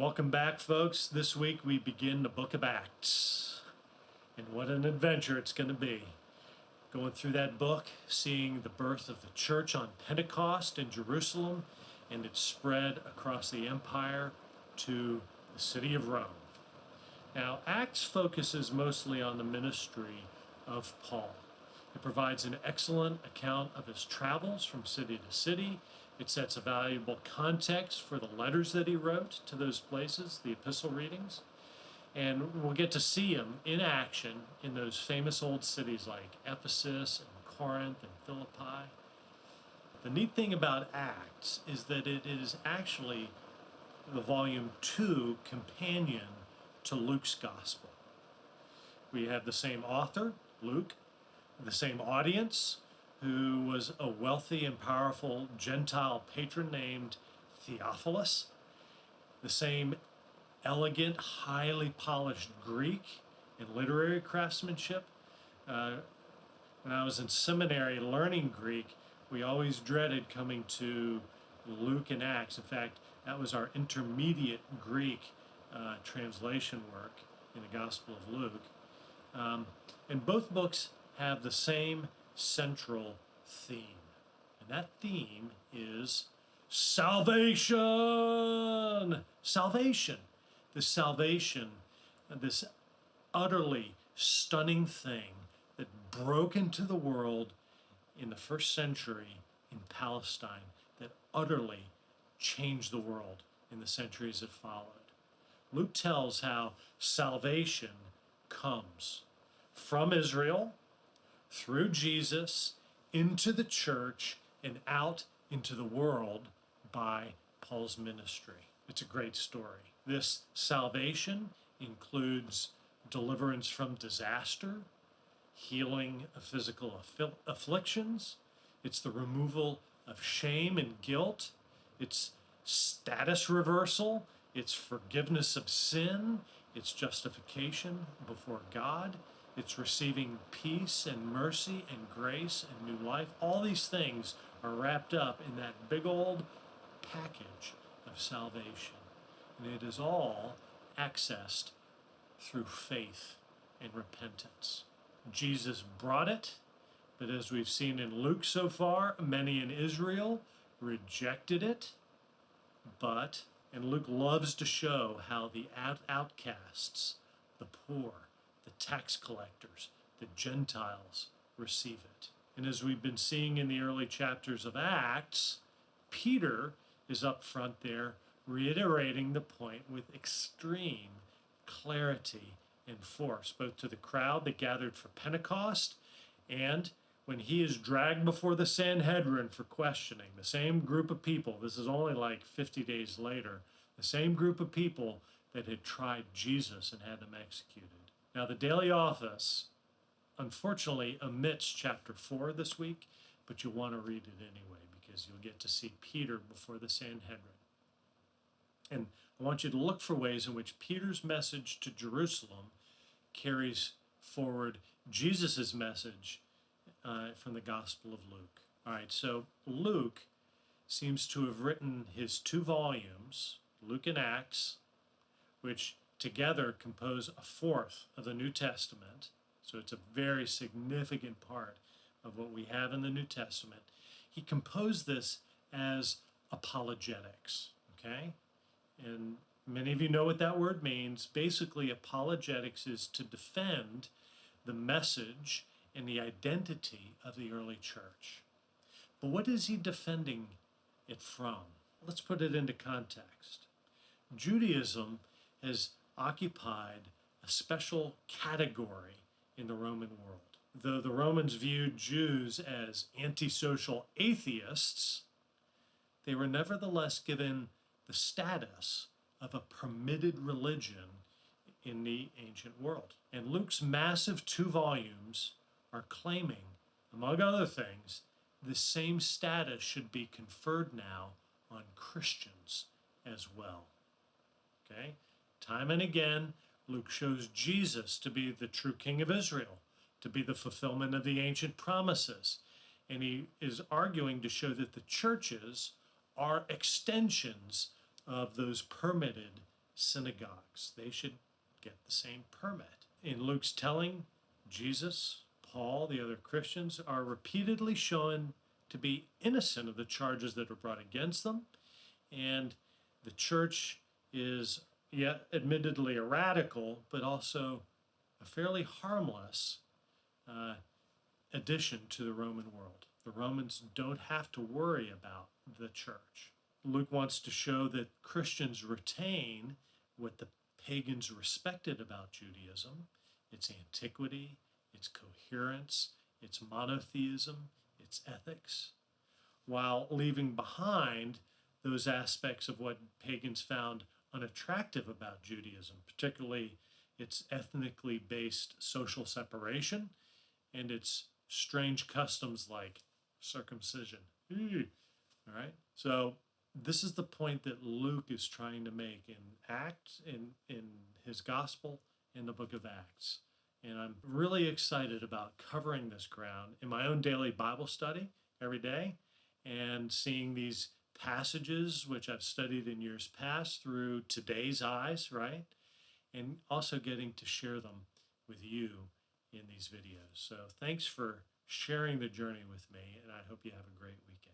Welcome back, folks. This week we begin the book of Acts. And what an adventure it's going to be. Going through that book, seeing the birth of the church on Pentecost in Jerusalem and its spread across the empire to the city of Rome. Now, Acts focuses mostly on the ministry of Paul. It provides an excellent account of his travels from city to city. It sets a valuable context for the letters that he wrote to those places, the epistle readings. And we'll get to see him in action in those famous old cities like Ephesus and Corinth and Philippi. The neat thing about Acts is that it is actually the volume 2 companion to Luke's gospel. We have the same author, Luke, the same audience, who was a wealthy and powerful Gentile patron named Theophilus, the same elegant, highly polished Greek and literary craftsmanship. When I was in seminary learning Greek, we always dreaded coming to Luke and Acts. In fact, that was our intermediate Greek translation work in the Gospel of Luke. And both books have the same central theme. And that theme is salvation. Salvation. The salvation, this utterly stunning thing that broke into the world in the first century in Palestine, that utterly changed the world in the centuries that followed. Luke tells how salvation comes from Israel, through Jesus, into the church, and out into the world by Paul's ministry. It's a great story. This salvation includes deliverance from disaster, healing of physical afflictions. It's the removal of shame and guilt. It's status reversal. It's forgiveness of sin. It's justification before God. It's receiving peace and mercy and grace and new life. All these things are wrapped up in that big old package of salvation. And it is all accessed through faith and repentance. Jesus brought it, but as we've seen in Luke so far, many in Israel rejected it. And Luke loves to show how the outcasts, the poor, the tax collectors, the Gentiles receive it. And as we've been seeing in the early chapters of Acts, Peter is up front there reiterating the point with extreme clarity and force, both to the crowd that gathered for Pentecost and when he is dragged before the Sanhedrin for questioning. The same group of people, this is only like 50 days later, the same group of people that had tried Jesus and had him executed. Now, the Daily Office, unfortunately, omits chapter 4 this week, but you'll want to read it anyway because you'll get to see Peter before the Sanhedrin. And I want you to look for ways in which Peter's message to Jerusalem carries forward Jesus' message from the Gospel of Luke. All right, so Luke seems to have written his 2 volumes, Luke and Acts, which together compose a fourth of the New Testament. So it's a very significant part of what we have in the New Testament. He composed this as apologetics, okay? And many of you know what that word means. Basically, apologetics is to defend the message and the identity of the early church. But what is he defending it from? Let's put it into context. Judaism has occupied a special category in the Roman world. Though the Romans viewed Jews as antisocial atheists, they were nevertheless given the status of a permitted religion in the ancient world. And Luke's massive 2 volumes are claiming, among other things, the same status should be conferred now on Christians as well. Okay? Time and again, Luke shows Jesus to be the true King of Israel, to be the fulfillment of the ancient promises. And he is arguing to show that the churches are extensions of those permitted synagogues. They should get the same permit. In Luke's telling, Jesus, Paul, the other Christians are repeatedly shown to be innocent of the charges that are brought against them. And the church is, yet admittedly a radical, but also a fairly harmless addition to the Roman world. The Romans don't have to worry about the church. Luke wants to show that Christians retain what the pagans respected about Judaism: its antiquity, its coherence, its monotheism, its ethics, while leaving behind those aspects of what pagans found unattractive about Judaism, particularly its ethnically based social separation and its strange customs like circumcision. All right. So this is the point that Luke is trying to make in his gospel, in the book of Acts. And I'm really excited about covering this ground in my own daily Bible study every day and seeing these passages which I've studied in years past through today's eyes, right? And also getting to share them with you in these videos. So thanks for sharing the journey with me, and I hope you have a great weekend.